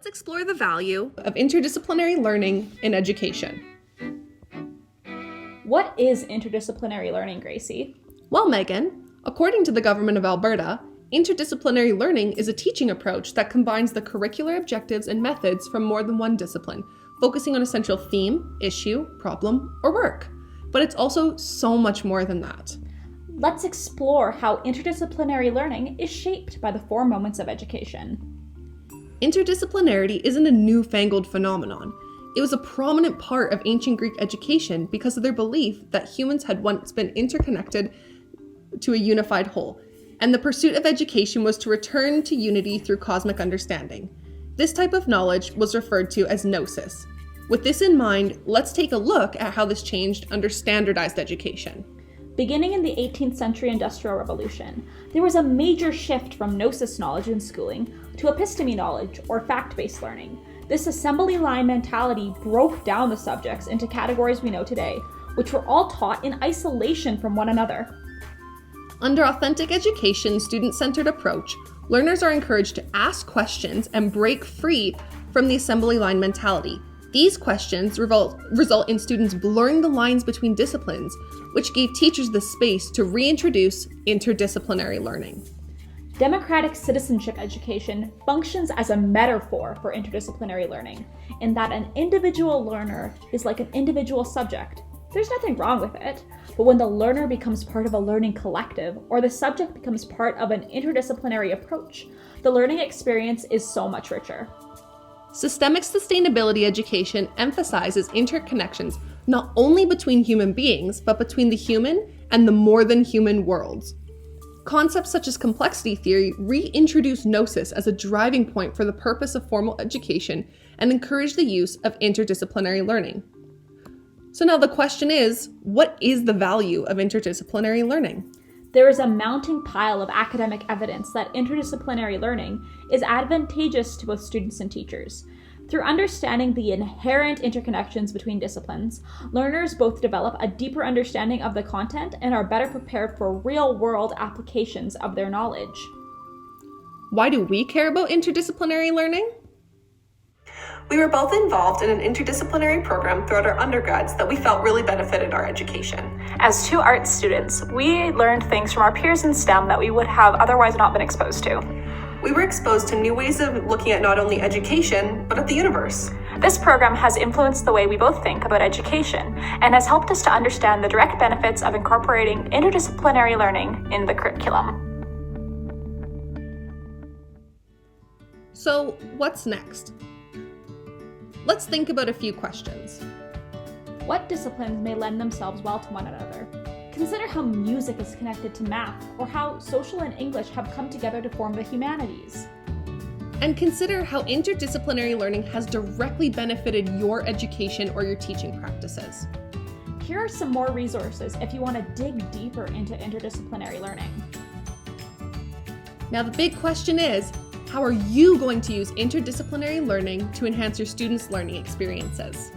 let's explore the value of interdisciplinary learning in education. What is interdisciplinary learning, Gracie? Well, Megan, according to the Government of Alberta, interdisciplinary learning is a teaching approach that combines the curricular objectives and methods from more than one discipline, focusing on a central theme, issue, problem, or work. But it's also so much more than that. Let's explore how interdisciplinary learning is shaped by the 4 moments of education. Interdisciplinarity isn't a newfangled phenomenon. It was a prominent part of ancient Greek education because of their belief that humans had once been interconnected to a unified whole, and the pursuit of education was to return to unity through cosmic understanding. This type of knowledge was referred to as gnosis. With this in mind, let's take a look at how this changed under standardized education. Beginning in the 18th century Industrial Revolution, there was a major shift from gnosis knowledge in schooling to episteme knowledge, or fact-based learning. This assembly line mentality broke down the subjects into categories we know today, which were all taught in isolation from one another. Under authentic education, student-centered approach, learners are encouraged to ask questions and break free from the assembly line mentality. These questions result in students blurring the lines between disciplines, which gave teachers the space to reintroduce interdisciplinary learning. Democratic citizenship education functions as a metaphor for interdisciplinary learning, in that an individual learner is like an individual subject. There's nothing wrong with it, but when the learner becomes part of a learning collective, or the subject becomes part of an interdisciplinary approach, the learning experience is so much richer. Systemic sustainability education emphasizes interconnections not only between human beings, but between the human and the more than human worlds. Concepts such as complexity theory reintroduce gnosis as a driving point for the purpose of formal education and encourage the use of interdisciplinary learning. So now the question is, what is the value of interdisciplinary learning? There is a mounting pile of academic evidence that interdisciplinary learning is advantageous to both students and teachers. Through understanding the inherent interconnections between disciplines, learners both develop a deeper understanding of the content and are better prepared for real-world applications of their knowledge. Why do we care about interdisciplinary learning? We were both involved in an interdisciplinary program throughout our undergrads that we felt really benefited our education. As 2 arts students, we learned things from our peers in STEM that we would have otherwise not been exposed to. We were exposed to new ways of looking at not only education, but at the universe. This program has influenced the way we both think about education and has helped us to understand the direct benefits of incorporating interdisciplinary learning in the curriculum. So, what's next? Let's think about a few questions. What disciplines may lend themselves well to one another? Consider how music is connected to math, or how social and English have come together to form the humanities. And consider how interdisciplinary learning has directly benefited your education or your teaching practices. Here are some more resources if you want to dig deeper into interdisciplinary learning. Now the big question is, how are you going to use interdisciplinary learning to enhance your students' learning experiences?